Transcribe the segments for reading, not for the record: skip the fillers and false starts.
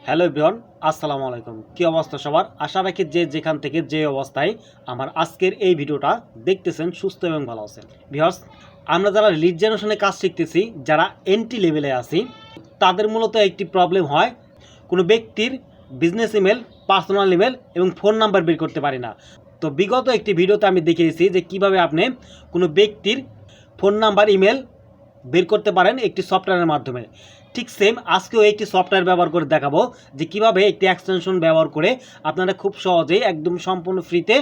Hello everyone, আসসালামু আলাইকুম। কী অবস্থা সবার? আশা রাখি যে যেখান থেকে যে অবস্থায় আমার আজকের এই ভিডিওটা দেখতেছেন সুস্থ এবং ভালো আছেন। ভিউয়ার্স, আমরা যারা লিড জেনারেশনে কাজ শিখতেছি, যারা এন্ট্রি লেভেলে আছি, তাদের মূলত একটি প্রবলেম হয়, কোনো ব্যক্তির বিজনেস ইমেল, পার্সোনাল ইমেল এবং ফোন নাম্বার বের করতে পারি না। তো বিগত একটি ভিডিওতে আমি দেখিয়েছি যে কিভাবে আপনি কোনো ব্যক্তির ফোন নাম্বার, ইমেল বের করতে পারেন একটি সফটওয়্যারের মাধ্যমে। ঠিক সেম আজকেও একটি সফটওয়্যার ব্যবহার করে দেখাবো যে কিভাবে একটি এক্সটেনশন ব্যবহার করে আপনারা খুব সহজেই একদম সম্পূর্ণ ফ্রিতে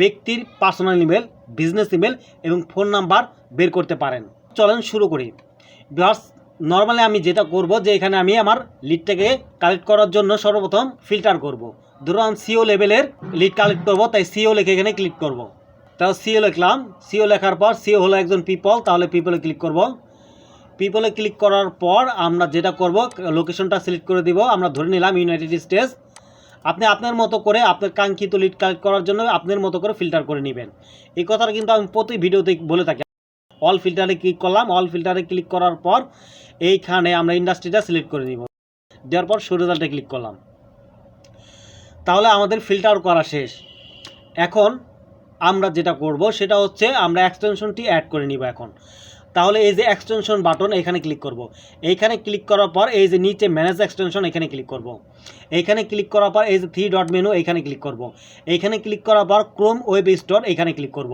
ব্যক্তির পার্সোনাল ইমেল, বিজনেস ইমেল এবং ফোন নাম্বার বের করতে পারেন। চলেন শুরু করি। ভিউয়ার্স, নর্মালি আমি যেটা করব যে এখানে আমি আমার লিডটাকে কালেক্ট করার জন্য সর্বপ্রথম ফিল্টার করব। ধরুন সিও লেভেলের লিড কালেক্ট করব, তাই সিও লিখে এখানে ক্লিক করব। তাও সিও লিখলাম। সিও লেখার পর সিও হলো একজন পিপল, তাহলে পিপলে ক্লিক করব। পিপলে ক্লিক করার পর আমরা যেটা করব, লোকেশনটা সিলেক্ট করে দিব। আমরা ধরে নিলাম ইউনাইটেড স্টেটস। আপনি আপনার মতো করে আপনার কাঙ্ক্ষিত লিড কালেক্ট করার জন্য আপনার মতো করে ফিল্টার করে নেবেন। এই কথাটা কিন্তু আমি প্রতি ভিডিওতে বলে থাকি। অল ফিল্টারে ক্লিক করলাম। অল ফিল্টারে ক্লিক করার পর এইখানে আমরা ইন্ডাস্ট্রিটা সিলেক্ট করে নিব। দেওয়ার পর শো রেজাল্টে ক্লিক করলাম। তাহলে আমাদের ফিল্টার করা শেষ। এখন আমরা যেটা করব সেটা হচ্ছে আমরা এক্সটেনশনটি অ্যাড করে নিব এখন। তাহলে এই যে এক্সটেনশন বাটন, এখানে ক্লিক করব। এইখানে ক্লিক করার পর এই যে নিচে ম্যানেজ এক্সটেনশন, এখানে ক্লিক করব। এইখানে ক্লিক করার পর এই যে 3 ডট মেনু, এখানে ক্লিক করব। এইখানে ক্লিক করার পর ক্রোম ওয়েব স্টোর, এখানে ক্লিক করব।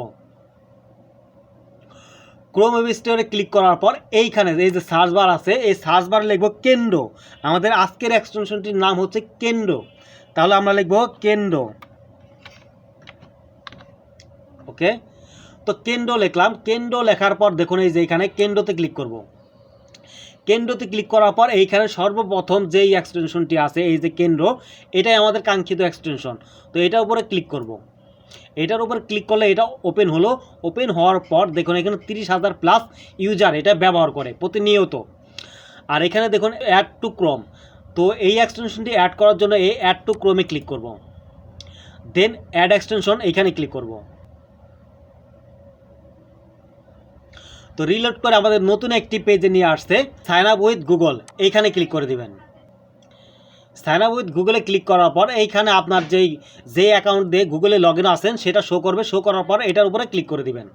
ক্রোম ওয়েব স্টোরে ক্লিক করার পর এইখানে এই যে সার্চ বার আছে, এই সার্চ বার লিখব কেন্ডো। আমাদের আজকের এক্সটেনশনটির নাম হচ্ছে কেন্ডো। তাহলে আমরা লিখব কেন্ডো। ওকে, তো কেন্ডো লিখলাম। কেন্ডো লেখার পর দেখুন এই যে এখানে কেন্ডোতে ক্লিক করব। কেন্ডোতে ক্লিক করার পর এইখানে সর্বপ্রথম যেই এক্সটেনশনটি আছে, এই যে কেন্দ্র, এটাই আমাদের কাঙ্ক্ষিত এক্সটেনশন। তো এটার উপরে ক্লিক করব। এটার উপর ক্লিক করলে এটা ওপেন হলো। ওপেন হওয়ার পর দেখুন এখানে 30,000 প্লাস ইউজার এটা ব্যবহার করে প্রতিনিয়ত। আর এখানে দেখুন অ্যাড টু ক্রোম। তো এই এক্সটেনশনটি অ্যাড করার জন্য এই অ্যাড টু ক্রোমে ক্লিক করব। দেন অ্যাড এক্সটেনশন, এইখানে ক্লিক করব। তো রিলোড করে আমাদের নতুন একটি পেজে নিয়ে আসছে, সাইন আপ উইথ গুগল, এইখানে ক্লিক করে দিবেন। সাইন আপ উইথ গুগলে ক্লিক করার পর এইখানে আপনার যেই অ্যাকাউন্ট দিয়ে গুগলে লগ ইন আছেন সেটা শো করবে। শো করার পর এটার উপরে ক্লিক করে দিবেন।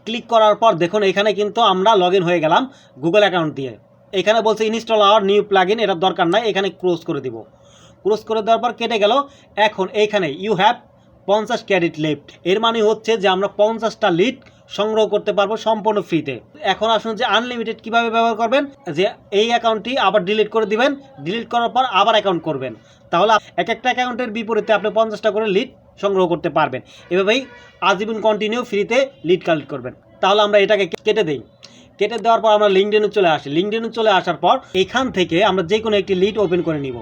ক্লিক করার পর দেখুন এখানে কিন্তু আমরা লগ ইন হয়ে গেলাম গুগল অ্যাকাউন্ট দিয়ে। এখানে বলছে install our new plug in, এটার দরকার নাই, এখানে ক্লোজ করে দিব। ক্লোজ করে দেওয়ার পর কেটে গেল। এখন এইখানে ইউ হ্যাভ 50 ক্রেডিট লেফট, এর মানে হচ্ছে যে আমরা 50টা লিড সংগ্রহ করতে পারবো সম্পূর্ণ ফ্রিতে। এখন আসুন যে আনলিমিটেড কিভাবে ব্যবহার করবেন, যে এই অ্যাকাউন্টটি আবার ডিলিট করে দিবেন। ডিলিট করার পর আবার অ্যাকাউন্ট করবেন। তাহলে এক একটা অ্যাকাউন্টের বিপরীতে আপনি 50টা করে লিড সংগ্রহ করতে পারবেন। এভাবেই আজীবন কন্টিনিউ ফ্রিতে লিড কালেক্ট করবেন। তাহলে আমরা এটাকে কেটে দেই। কেটে দেওয়ার পর আমরা লিঙ্কডইনে চলে আসি। লিঙ্কডইনে চলে আসার পর এখান থেকে আমরা যে কোনো একটি লিড ওপেন করে নিব।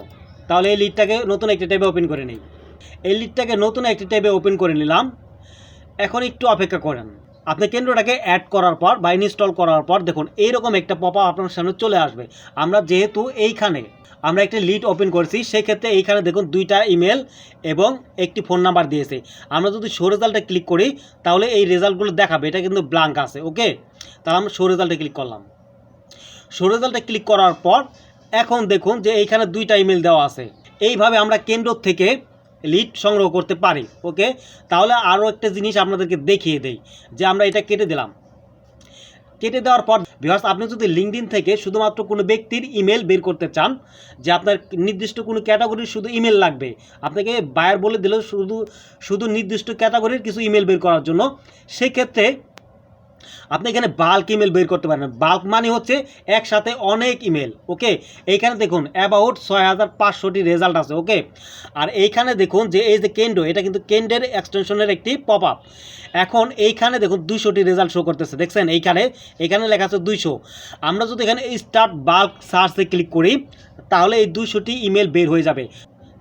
তাহলে এই লিডটাকে নতুন একটি ট্যাবে ওপেন করে নিই। এই লিডটাকে নতুন একটি ট্যাবে ওপেন করে নিলাম। এখন একটু অপেক্ষা করেন। আপনি কেন্দ্রটাকে অ্যাড করার পর বা ইনস্টল করার পর দেখুন এইরকম একটা পপ আপ আপনার সামনে চলে আসবে। আমরা যেহেতু এইখানে আমরা একটি লিড ওপেন করছি, সেক্ষেত্রে এইখানে দেখুন 2টা ইমেল এবং একটি ফোন নাম্বার দিয়েছে। আমরা যদি শো রেজাল্টে ক্লিক করি তাহলে এই রেজাল্টগুলো দেখাবে, এটা কিন্তু ব্ল্যাঙ্ক আছে। ওকে, তাহলে আমরা শো রেজাল্টে ক্লিক করলাম। শো রেজাল্টে ক্লিক করার পর এখন দেখুন যে এইখানে 2টা ইমেল দেওয়া আছে। এইভাবে আমরা কেন্দ্র থেকে লিড সংগ্রহ করতে পারি। ওকে, তাহলে আরও একটা জিনিস আপনাদেরকে দেখিয়ে দেই যে আমরা এটা কেটে দিলাম। কেটে দেওয়ার পর ভিউয়ার্স, আপনি যদি লিঙ্কডইন থেকে শুধুমাত্র কোনো ব্যক্তির ইমেল বের করতে চান, যে আপনার নির্দিষ্ট কোনো ক্যাটাগরির শুধু ইমেল লাগবে, আপনাকে বায়ার বলে দিল শুধু নির্দিষ্ট ক্যাটাগরির কিছু ইমেল বের করার জন্য, সেক্ষেত্রে আপনি এখানে বাল্ক ইমেল বের করতে পারেন। বাল্ক মানে হচ্ছে একসাথে অনেক ইমেল। ওকে, এইখানে দেখুন অ্যাবাউট 6500টি রেজাল্ট আছে। ওকে, আর এইখানে দেখুন যে এই যে কেন্ডো, এটা কিন্তু কেন্ডের এক্সটেনশনের একটি পপ আপ। এখন এইখানে দেখুন 200টি রেজাল্ট শো করতেছে, দেখছেন এইখানে লেখা আছে 200। আমরা যদি এখানে স্টার্ট বাল্ক সার্চে ক্লিক করি তাহলে এই 200টি ইমেল বের হয়ে যাবে।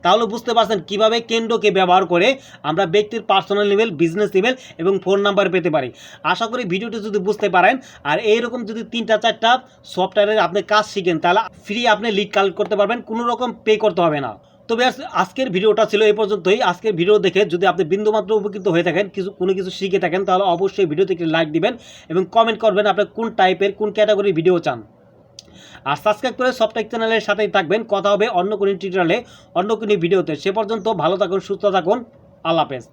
তাহলে বুঝতে পারছেন কীভাবে কেন্ডোকে ব্যবহার করে আমরা ব্যক্তির পার্সোনাল ইমেল, বিজনেস ইমেল এবং ফোন নাম্বার পেতে পারি। আশা করি ভিডিওটি যদি বুঝতে পারেন আর এইরকম যদি 3-4টা সফটওয়্যারের আপনি কাজ শিখেন তাহলে ফ্রি আপনি লিড কালেক্ট করতে পারবেন, কোনো রকম পে করতে হবে না। তবে আজকের ভিডিওটা ছিল এই পর্যন্তই। আজকের ভিডিও দেখে যদি আপনি বিন্দুমাত্র উপকৃত হয়ে থাকেন, কোনো কিছু শিখে থাকেন, তাহলে অবশ্যই ভিডিওতে একটি লাইক দিবেন এবং কমেন্ট করবেন আপনি কোন টাইপের, কোন ক্যাটাগরির ভিডিও চান। আর সাবস্ক্রাইব করে সফটটেক চ্যানেলের সাথেই থাকবেন। কথা হবে অন্য কোনো টিউটোরিয়ালে, অন্য কোনো ভিডিওতে। সে পর্যন্ত ভালো থাকুন, সুস্থ থাকুন। আল্লাহ হাফেজ।